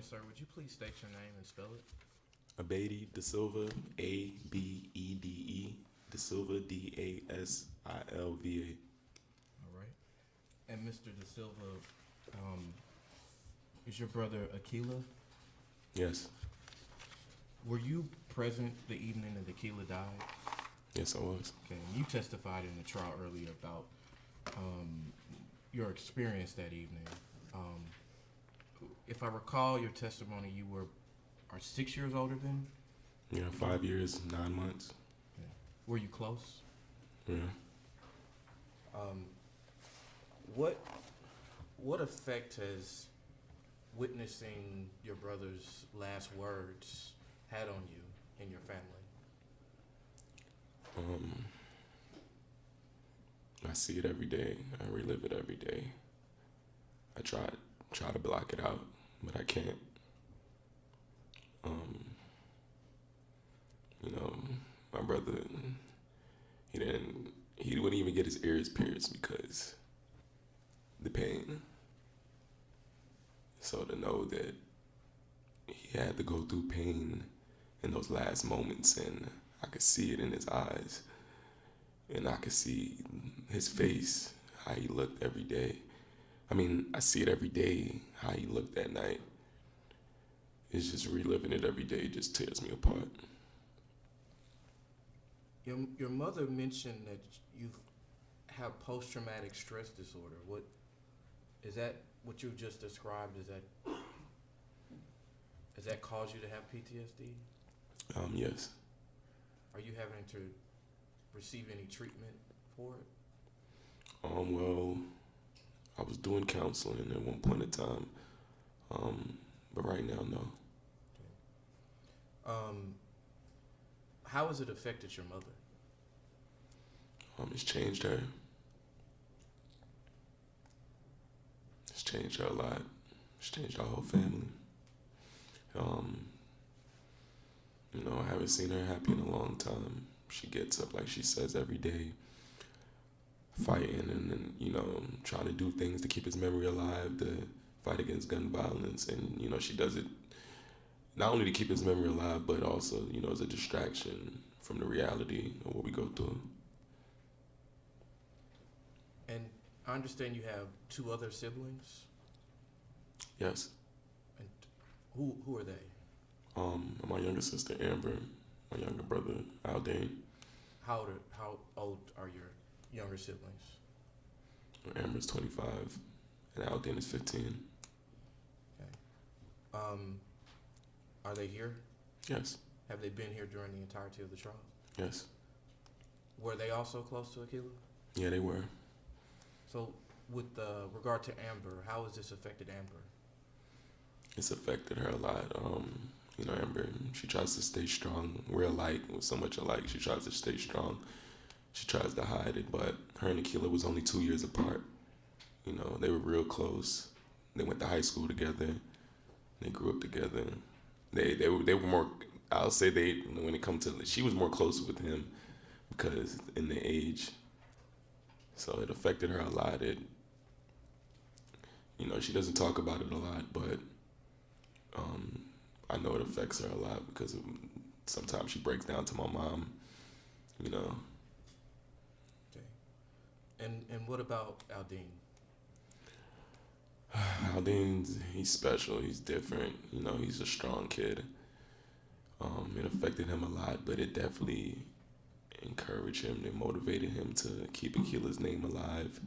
sir. Would you please state your name and spell it? Abedi De Silva, Abede, De Silva, Dasilva. All right. And Mr. De Silva, um, is your brother Aquila? Yes, Were you present the evening that Aquila died? yes, I was. Okay. And you testified in the trial earlier about your experience that evening. Um, if I recall your testimony, you are 6 years older than. Yeah, 5 years, 9 months. Yeah. Were you close? Yeah. Um, what effect has witnessing your brother's last words had on you and your family? I see it every day. I relive it every day. I try to block it out, but I can't. You know, my brother, he wouldn't even get his ears pierced because the pain. So to know that he had to go through pain in those last moments, and I could see it in his eyes, and I could see his face, how he looked every day. I mean, I see it every day, how he looked that night. It's just reliving it every day just tears me apart. Your mother mentioned that you have post-traumatic stress disorder. What is that? What you just described, does that cause you to have PTSD? Yes. Are you having to receive any treatment for it? Well, I was doing counseling at one point in time, but right now, no. How has it affected your mother? It's changed her. It's changed her a lot. It's changed our whole family. I haven't seen her happy in a long time. She gets up, like she says, every day, fighting and trying to do things to keep his memory alive, to fight against gun violence. And, she does it not only to keep his memory alive, but also, as a distraction from the reality of what we go through. And I understand you have two other siblings. Yes. And who are they? My younger sister, Amber, my younger brother, Aldane. How old are your younger siblings? Amber's 25, and Aldane is 15. Okay. Are they here? Yes. Have they been here during the entirety of the trial? Yes. Were they also close to Aquila? Yeah, they were. So, with regard to Amber, how has this affected Amber? It's affected her a lot. Amber, she tries to stay strong. We're alike, we're so much alike. She tries to stay strong. She tries to hide it, but her and Aquila was only 2 years apart. They were real close. They went to high school together. They grew up together. They were more. I'll say when it comes to, she was more close with him because in the age. So it affected her a lot. She doesn't talk about it a lot, but I know it affects her a lot because sometimes she breaks down to my mom. Okay. And what about Aldine? He's special. He's different. He's a strong kid. It affected him a lot, but it definitely encouraged him. It motivated him to keep Aquila's name alive.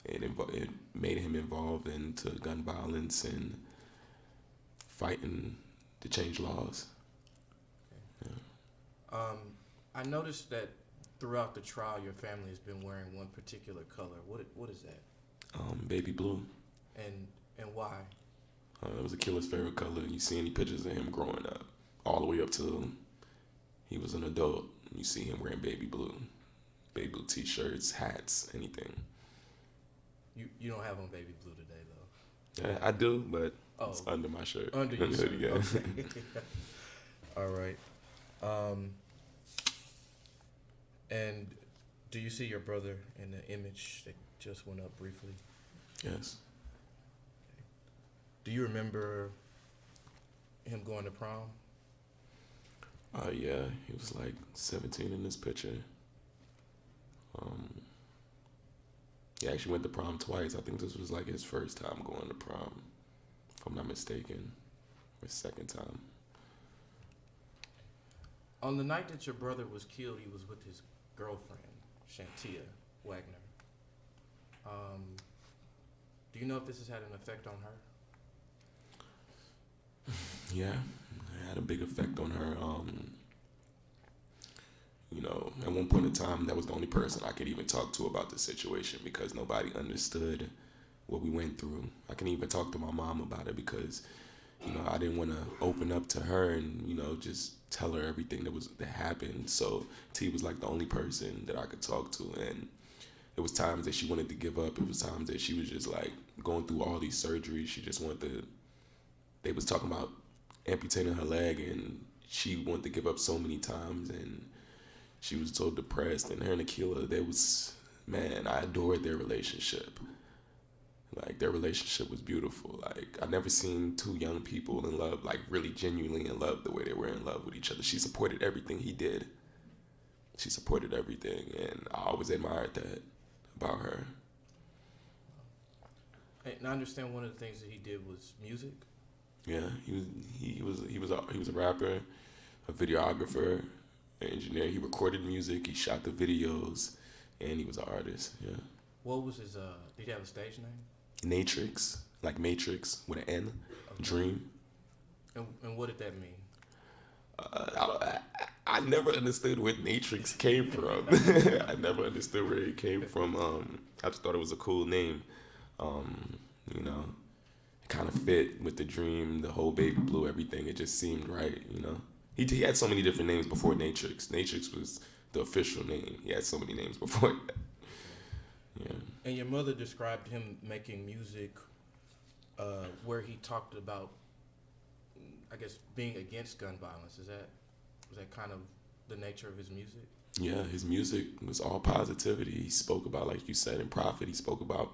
It made him involved into gun violence and fighting to change laws. Okay. Yeah. I noticed that throughout the trial, your family has been wearing one particular color. What is that? Baby blue. And why? It was Aquila's favorite color. You see any pictures of him growing up, all the way up till he was an adult. You see him wearing baby blue t-shirts, hats, anything. You don't have on baby blue today, though. Yeah, I do, but it's under my shirt. Under your shirt. Yeah. Okay. All right. And do you see your brother in the image that just went up briefly? Yes. Do you remember him going to prom? Yeah, he was like 17 in this picture. Um, he actually went to prom twice. I think this was like his first time going to prom, if I'm not mistaken, or second time. On the night that your brother was killed, he was with his girlfriend, Shantia Wagner. Do you know if this has had an effect on her? Yeah, it had a big effect on her. At one point in time, that was the only person I could even talk to about the situation because nobody understood what we went through. I can even talk to my mom about it because, I didn't want to open up to her and, just tell her everything that happened. So T was like the only person that I could talk to, and it was times that she wanted to give up. It was times that she was just like going through all these surgeries. She just wanted to. They was talking about amputating her leg, and she wanted to give up so many times, and she was so depressed. And her and Akila, I adored their relationship. Like, their relationship was beautiful. Like, I never seen two young people in love, like, really genuinely in love the way they were in love with each other. She supported everything he did. She supported everything, and I always admired that about her. And I understand one of the things that he did was music. Yeah, he was a rapper, a videographer, an engineer. He recorded music, he shot the videos, and he was an artist. Yeah. What was his? Did he have a stage name? Natrix, like Matrix with an N. Okay. Dream. And what did that mean? I never understood where Natrix came from. I never understood where it came from. I just thought it was a cool name. It kind of fit with the dream, the whole baby blue, everything. It just seemed right. He had so many different names before Natrix. Natrix was the official name. He had so many names before that. Yeah. And your mother described him making music where he talked about, I guess, being against gun violence. Was that kind of the nature of his music? Yeah, his music was all positivity. He spoke about, like you said, in Prophet, he spoke about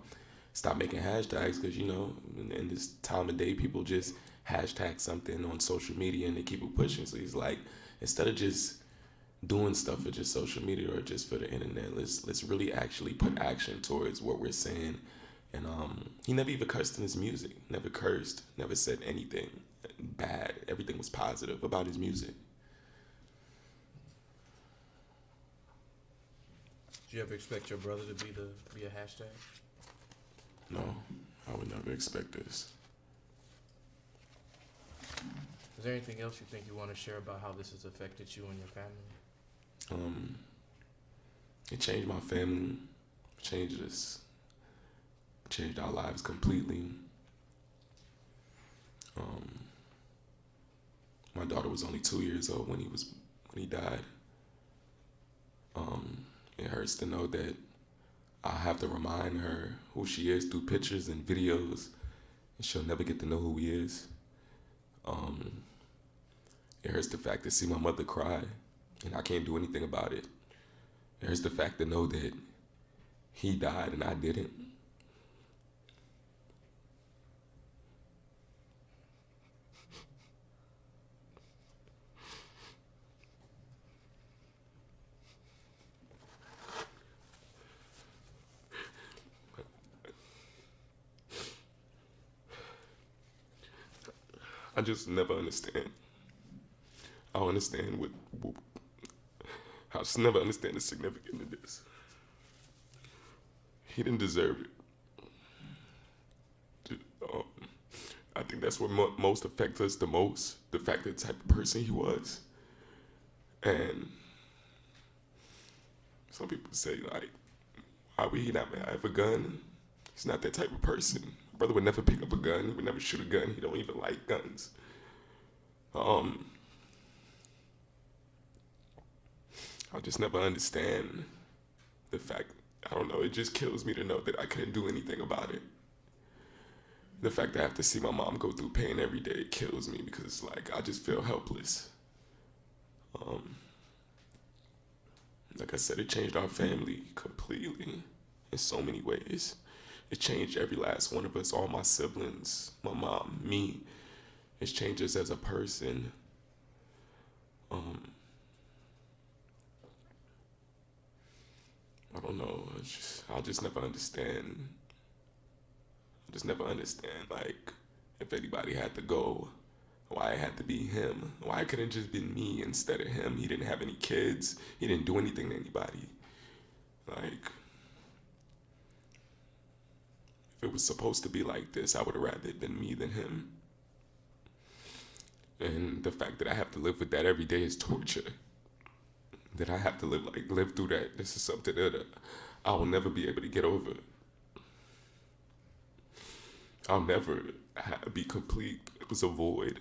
stop making hashtags because, in this time of day, people just hashtag something on social media and they keep it pushing. So he's like, instead of just doing stuff for just social media or just for the internet, let's really actually put action towards what we're saying. And he never even cursed in his music. Never cursed. Never said anything bad. Everything was positive about his music. Did you ever expect your brother to be a hashtag? No, I would never expect this. Is there anything else you think you want to share about how this has affected you and your family? It changed my family, changed us, changed our lives completely. My daughter was only 2 years old when he died. It hurts to know that I have to remind her who she is through pictures and videos, and she'll never get to know who he is. It hurts the fact to see my mother cry, and I can't do anything about it. It hurts the fact to know that he died and I didn't. I just never understand. I don't understand I just never understand the significance of this. He didn't deserve it. I think that's what most affects us the most, the fact that the type of person he was. And some people say, like, why would he not have a gun? He's not that type of person. My brother would never pick up a gun. He would never shoot a gun. He don't even like guns. I just never understand the fact, I don't know, it just kills me to know that I couldn't do anything about it. The fact that I have to see my mom go through pain every day, it kills me because it's like, I just feel helpless. Like I said, it changed our family completely in so many ways. It changed every last one of us, all my siblings, my mom, me. It's changed us as a person. I don't know. I'll just never understand. I just never understand, like, if anybody had to go, why it had to be him. Why it couldn't just been me instead of him. He didn't have any kids. He didn't do anything to anybody. Like, if it was supposed to be like this, I would have rather it been me than him. And the fact that I have to live with that every day is torture. That I have to live through that. This is something that I will never be able to get over. I'll never be complete. It was a void.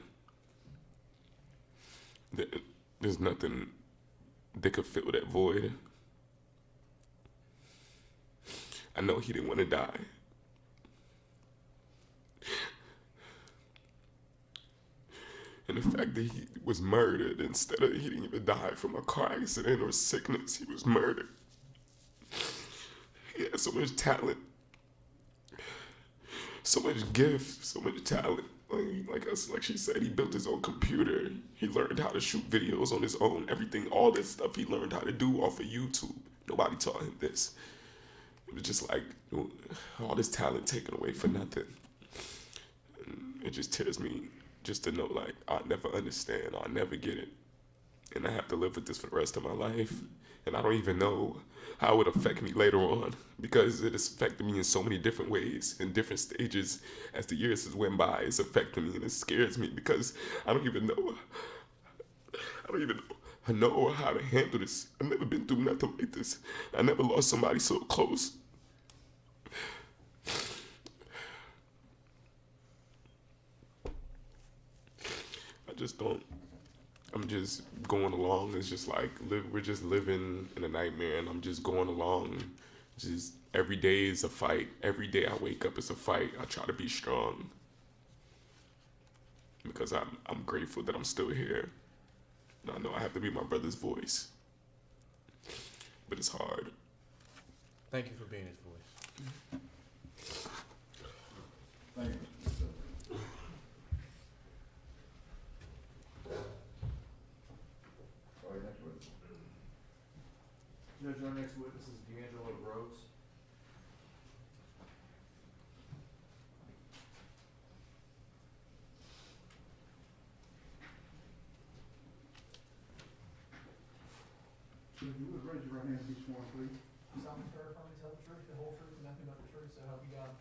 There's nothing that could fill that void. I know he didn't want to die. And the fact that he was murdered instead of, he didn't even die from a car accident or sickness, he was murdered. He had so much talent, so much gift, so much talent. Like she said, he built his own computer. He learned how to shoot videos on his own. Everything, all this stuff he learned how to do off of YouTube. Nobody taught him this. It was just like all this talent taken away for nothing. And it just tears me just to know, like, I'll never understand, I'll never get it. And I have to live with this for the rest of my life. And I don't even know how it would affect me later on, because it has affected me in so many different ways, in different stages. As the years has went by, it's affected me, and it scares me because I don't even know how to handle this. I've never been through nothing like this. I never lost somebody so close. I'm just going along. It's just like we're just living in a nightmare, and I'm just going along. Just every day is a fight. Every day I wake up is a fight. I try to be strong because I'm grateful that I'm still here. And I know I have to be my brother's voice, but it's hard. Thank you for being his voice. Thank you. Judge, our next witness is D'Angelo Rhodes. So if you would raise your right hand and be sworn, please. Solemnly swear affirm to tell the truth, the whole truth, and nothing but the truth, so help you God.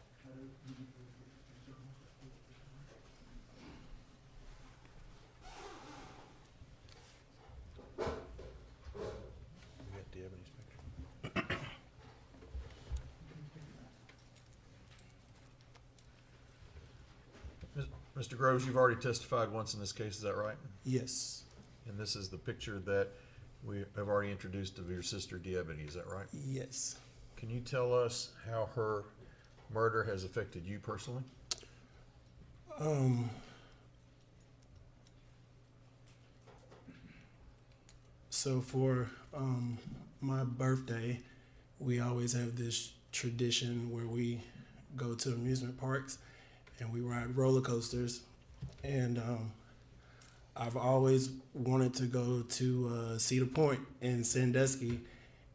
Mr. Groves, you've already testified once in this case, is that right? Yes. And this is the picture that we have already introduced of your sister Diebity, is that right? Yes. Can you tell us how her murder has affected you personally? So for my birthday, we always have this tradition where we go to amusement parks and we ride roller coasters. And I've always wanted to go to Cedar Point in Sandusky.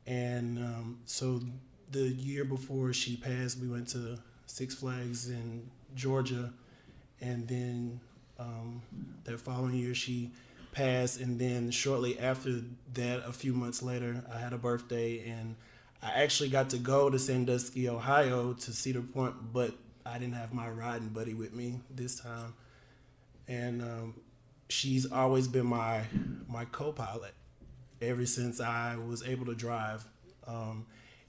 And so the year before she passed, we went to Six Flags in Georgia. And then that following year she passed. And then shortly after that, a few months later, I had a birthday. And I actually got to go to Sandusky, Ohio to Cedar Point, but I didn't have my riding buddy with me this time. And she's always been my co-pilot ever since I was able to drive.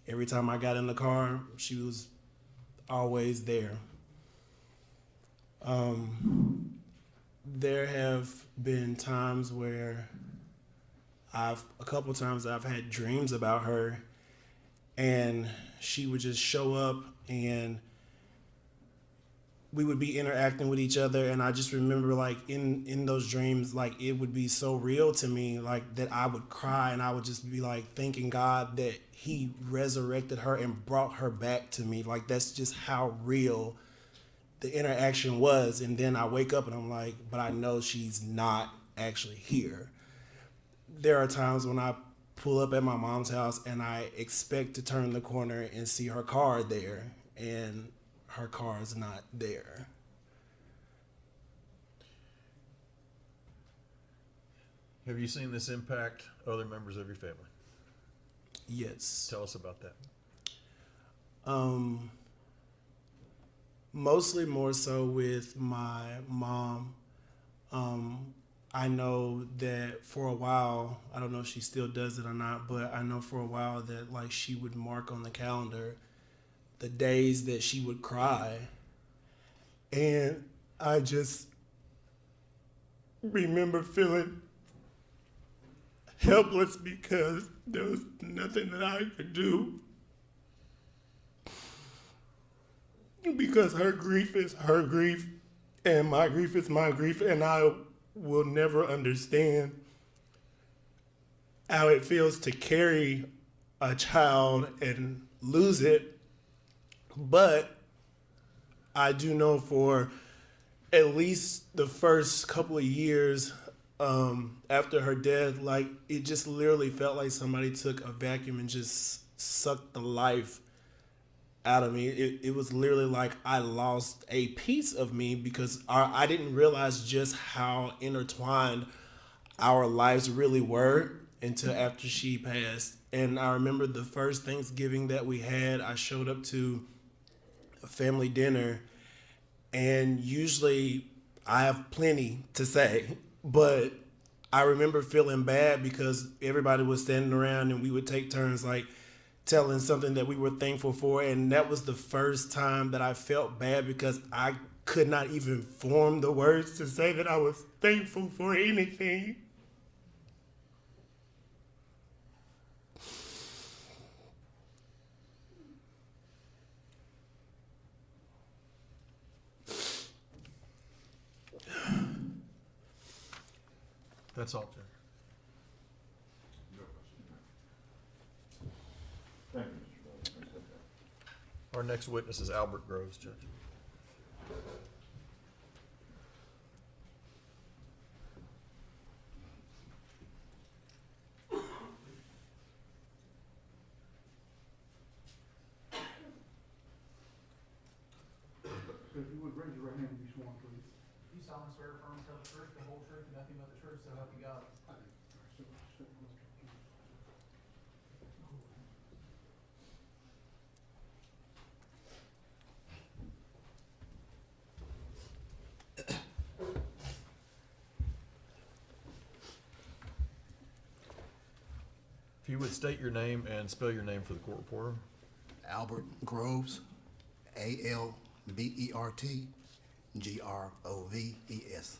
Every time I got in the car, she was always there. There have been times where a couple times I've had dreams about her, and she would just show up, and we would be interacting with each other, and I just remember like in those dreams, like it would be so real to me, like that I would cry and I would just be like thanking God that he resurrected her and brought her back to me. Like that's just how real the interaction was. And then I wake up and I'm like, but I know she's not actually here. There are times when I pull up at my mom's house and I expect to turn the corner and see her car there, and her car is not there. Have you seen this impact other members of your family? Yes. Tell us about that. Mostly more so with my mom. I know that for a while, I don't know if she still does it or not, but I know for a while that like she would mark on the calendar the days that she would cry. And I just remember feeling helpless because there was nothing that I could do. Because her grief is her grief and my grief is my grief, and I will never understand how it feels to carry a child and lose it. But I do know for at least the first couple of years after her death, like it just literally felt like somebody took a vacuum and just sucked the life out of me. It was literally like I lost a piece of me because I didn't realize just how intertwined our lives really were until after she passed. And I remember the first Thanksgiving that we had, I showed up to a family dinner, and usually I have plenty to say, but I remember feeling bad because everybody was standing around and we would take turns like telling something that we were thankful for, and that was the first time that I felt bad because I could not even form the words to say that I was thankful for anything. That's all, Judge. Thank you, Mr. President. Our next witness is Albert Groves, Judge. So if you would raise your right hand and be sworn, please. You solemnly swear affirm to tell the truth, the whole truth, and nothing but the truth, so help you God. If you would state your name and spell your name for the court reporter. Albert Groves, Albert Groves.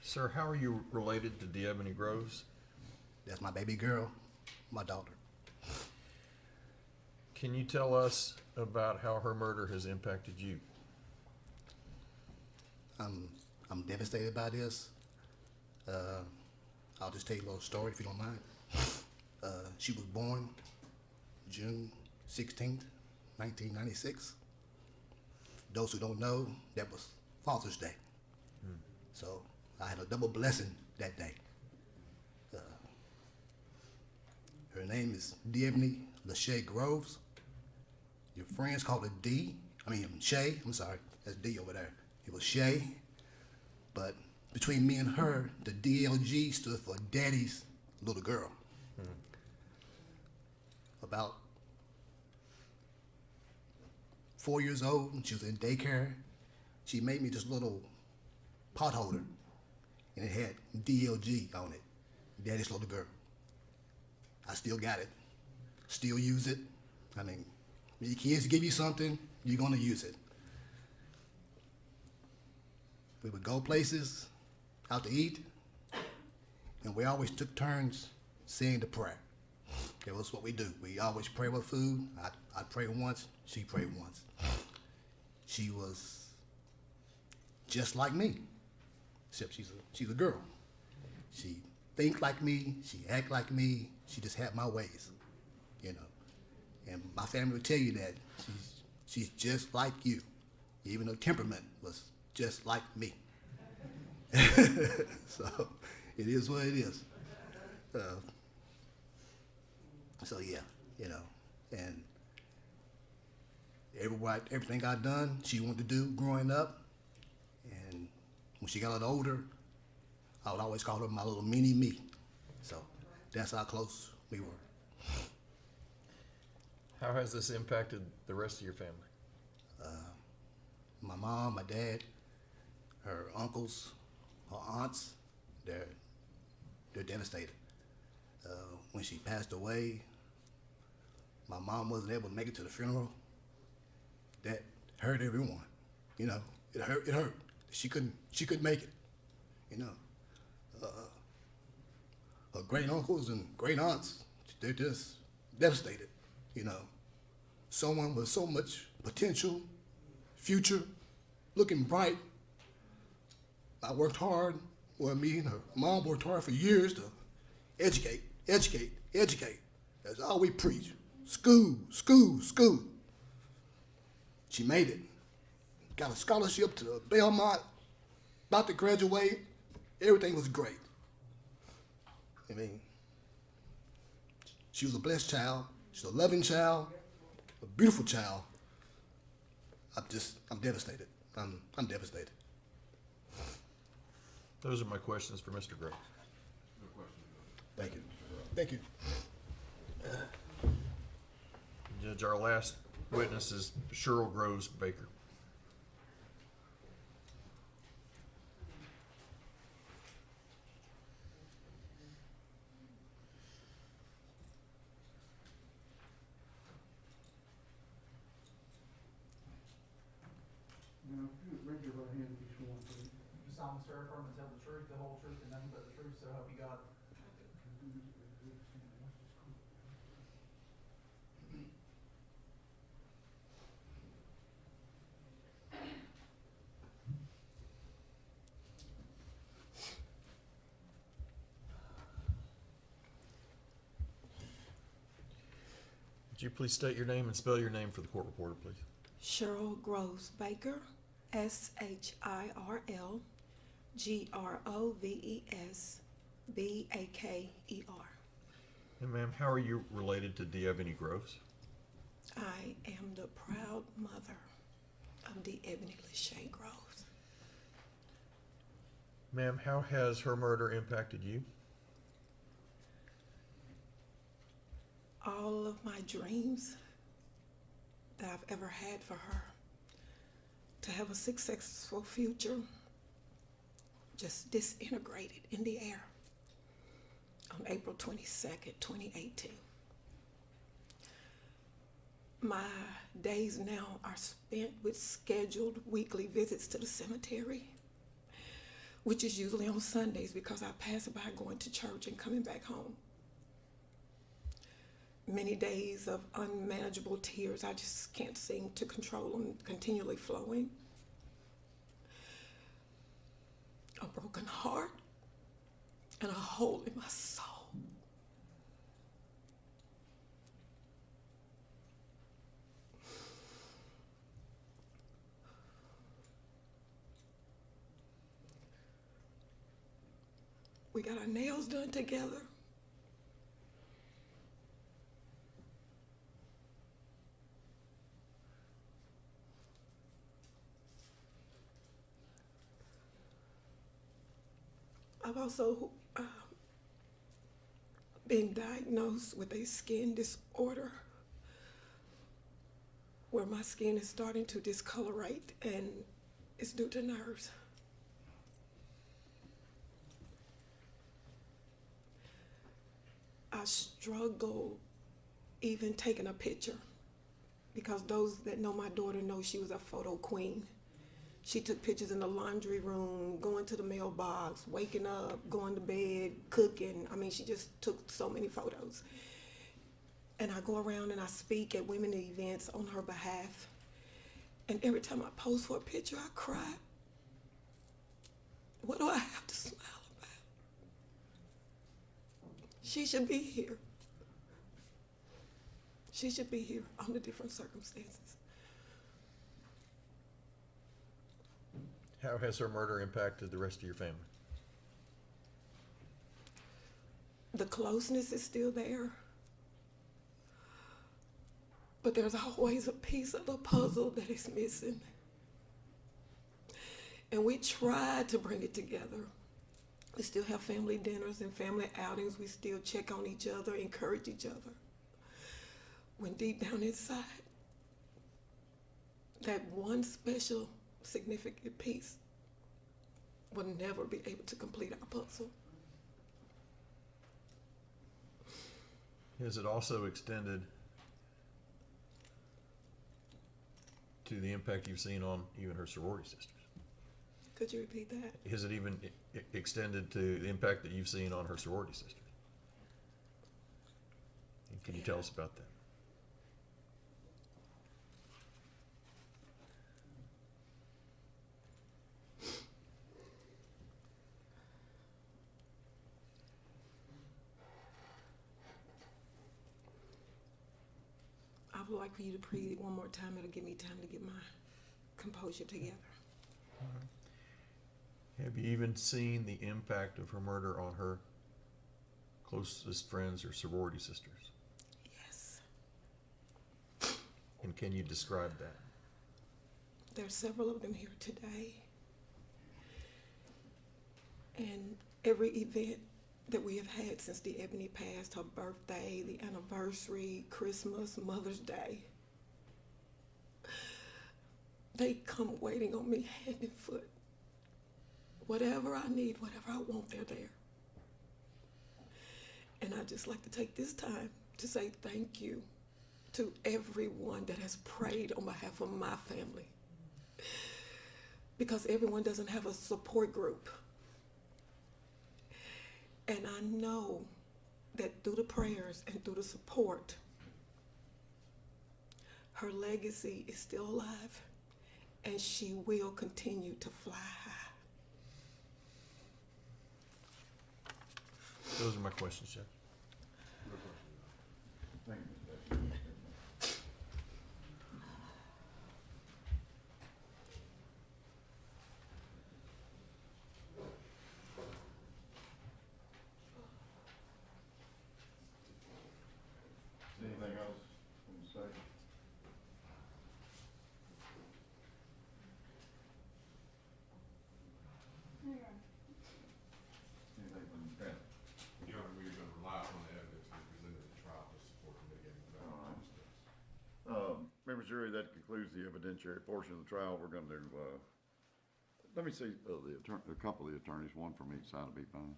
Sir, how are you related to Deebony Groves? That's my baby girl, my daughter. Can you tell us about how her murder has impacted you? I'm devastated by this. I'll just tell you a little story if you don't mind. She was born June 16th, 1996. Those who don't know, that was Father's Day. So I had a double blessing that day. Her name is Deebony Lachey Groves. Your friends call her Shay. I'm sorry, that's D over there. It was Shay. But between me and her, the DLG stood for Daddy's Little Girl. About 4 years old, she was in daycare. She made me this little pot holder, and it had DLG on it, Daddy's Little Girl. I still got it, still use it. I mean, when your kids give you something, you're gonna use it. We would go places, out to eat, and we always took turns saying the prayer. That was what we do. We always pray with food. I'd pray once, she prayed once. She was just like me, except she's a girl. She think like me, she act like me, she just had my ways, you know. And my family would tell you that she's just like you. Even her temperament was just like me. So it is what it is. So yeah, you know, and everything I done, she wanted to do growing up. And when she got a little older, I would always call her my little mini me. So that's how close we were. How has this impacted the rest of your family? My mom, my dad, her uncles, her aunts, they're devastated. When she passed away, my mom wasn't able to make it to the funeral. That hurt everyone, you know. It hurt. She couldn't make it, you know. Her great uncles and great aunts, they're just devastated, you know. Someone with so much potential, future, looking bright. I worked hard, well, me and her mom worked hard for years to educate. That's all we preach. School. She made it. Got a scholarship to Belmont, about to graduate. Everything was great. I mean, she was a blessed child. She's a loving child, a beautiful child. I'm devastated. I'm devastated. Those are my questions for Mr. Groves. Thank you. Thank you. Judge, our last witness is Cheryl Groves Baker. Now, if you would raise your right hand and be sworn, please. You solemnly swear affirm to tell the truth, the whole truth, and nothing but the truth, so help you God. Would you please state your name and spell your name for the court reporter, please? Cheryl Groves Baker, SHIRL GROVES BAKER. And ma'am, how are you related to D'Ebony Groves? I am the proud mother of D'Ebony Lachey Groves. Ma'am, how has her murder impacted you? All of my dreams that I've ever had for her, to have a successful future, just disintegrated in the air on April 22nd, 2018. My days now are spent with scheduled weekly visits to the cemetery, which is usually on Sundays because I pass by going to church and coming back home. Many days of unmanageable tears. I just can't seem to control them, continually flowing. A broken heart and a hole in my soul. We got our nails done together. I've also been diagnosed with a skin disorder where my skin is starting to discolorate, and it's due to nerves. I struggle even taking a picture because those that know my daughter know she was a photo queen. She took pictures in the laundry room, going to the mailbox, waking up, going to bed, cooking. I mean, she just took so many photos. And I go around and I speak at women events on her behalf. And every time I pose for a picture, I cry. What do I have to smile about? She should be here. She should be here under different circumstances. How has her murder impacted the rest of your family? The closeness is still there. But there's always a piece of the puzzle that is missing. And we tried to bring it together. We still have family dinners and family outings. We still check on each other, encourage each other. When deep down inside, that one special, significant piece will never be able to complete our puzzle. Has it also extended to the impact you've seen on even her sorority sisters? Could you repeat that? Has it even extended to the impact that you've seen on her sorority sisters? And can you tell us about that? I would like for you to breathe one more time. It'll give me time to get my composure together. Have you even seen the impact of her murder on her closest friends or sorority sisters? Yes. And can you describe that? There's several of them here today. And every event that we have had since the Ebony passed, her birthday, the anniversary, Christmas, Mother's Day, they come waiting on me hand and foot. Whatever I need, whatever I want, they're there. And I'd just like to take this time to say thank you to everyone that has prayed on behalf of my family. Because everyone doesn't have a support group. And I know that through the prayers and through the support, her legacy is still alive, and she will continue to fly high. Those are my questions, Jeff. Thank you. Anything else from the state? Anything from the family? Your Honor, we're going to rely on the evidence we presented at the trial to support the mitigating factors. All right. Members of the jury, that concludes the evidentiary portion of the trial. We're going to, let me see, a couple of the attorneys, one from each side will be fine.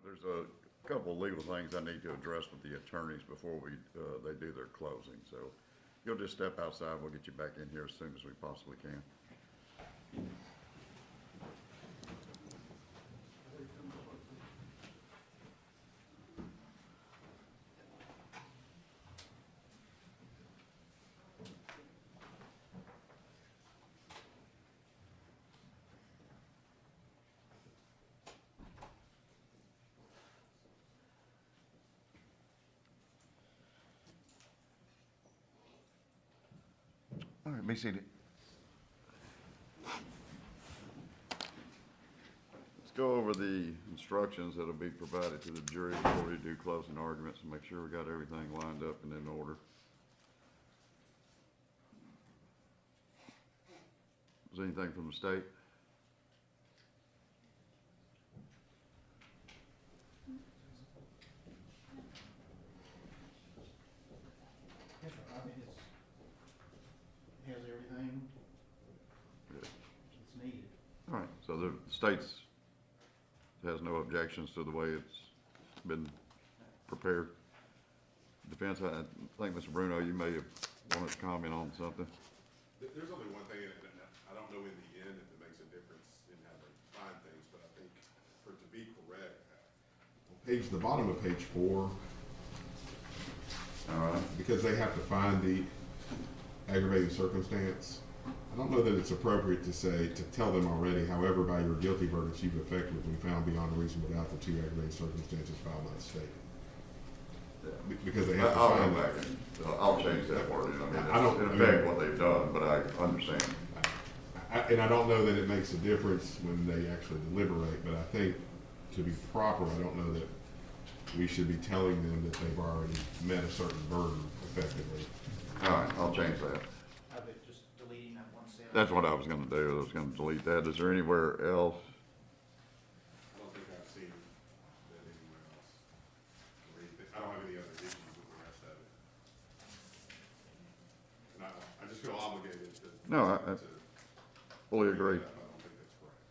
There's a couple of legal things I need to address with the attorneys before they do their closing. So you'll just step outside. We'll get you back in here as soon as we possibly can. All right, be seated. Let's go over the instructions that'll be provided to the jury before we do closing arguments and make sure we got everything lined up and in order. Is there anything from the state? Yes, sir. I mean, it has everything Good. that's needed. All right, so the state has no objections to the way it's been prepared. Defense, I think, Mr. Bruno, you may have wanted to comment on something. There's only one thing, and I don't know in the end if it makes a difference in how they find things, but I think for it to be correct, the bottom of page 4, All right. because they have to find the aggravating circumstance. I don't know that it's appropriate to say, to tell them already, however, by your guilty verdicts, you've effectively found beyond a reasonable doubt the 2 aggravating circumstances filed by the state. Because they have to I'll find go back and, I'll change that word. I mean, I don't- it's in effect what they've done, but I understand. And I don't know that it makes a difference when they actually deliberate, but I think to be proper, I don't know that we should be telling them that they've already met a certain burden effectively. All right, I'll change that. Of it, just deleting that one sentence. That's what I was gonna do. I was gonna delete that. Is there anywhere else? I don't think I've seen that anywhere else. I don't have any other issues with the rest of it. And I just feel obligated to. No, I to fully bring agree. that up. I don't think that's correct.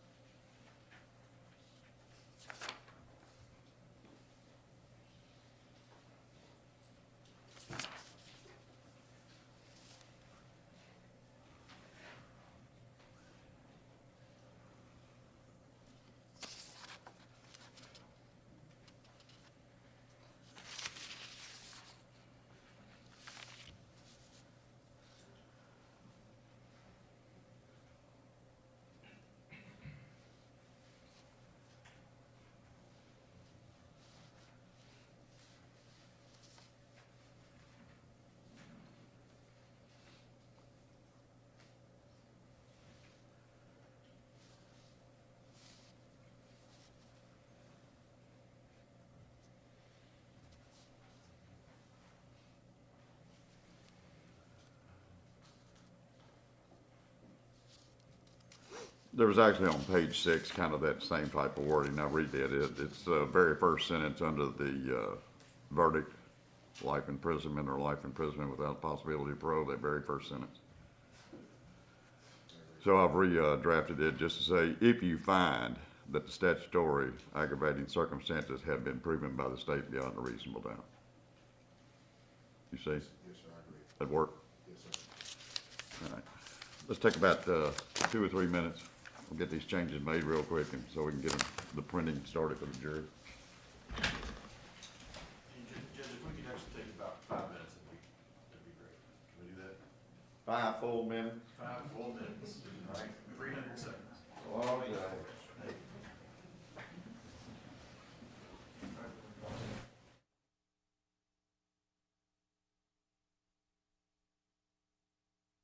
There was actually on page 6, kind of that same type of wording. I redid it. It's the very first sentence under the verdict, life imprisonment or life imprisonment without possibility of parole, that very first sentence. So I've redrafted it just to say, if you find that the statutory aggravating circumstances have been proven by the state beyond a reasonable doubt. You see? Yes, sir, I agree. That work? Yes, sir. All right. Let's take about 2 or 3 minutes. We'll get these changes made real quick and so we can get the printing started for the jury. And Judge, if we could actually take about 5 minutes, that'd be great. Can we do that? 5 full minutes? 5 full minutes, all right, 300 seconds. Okay.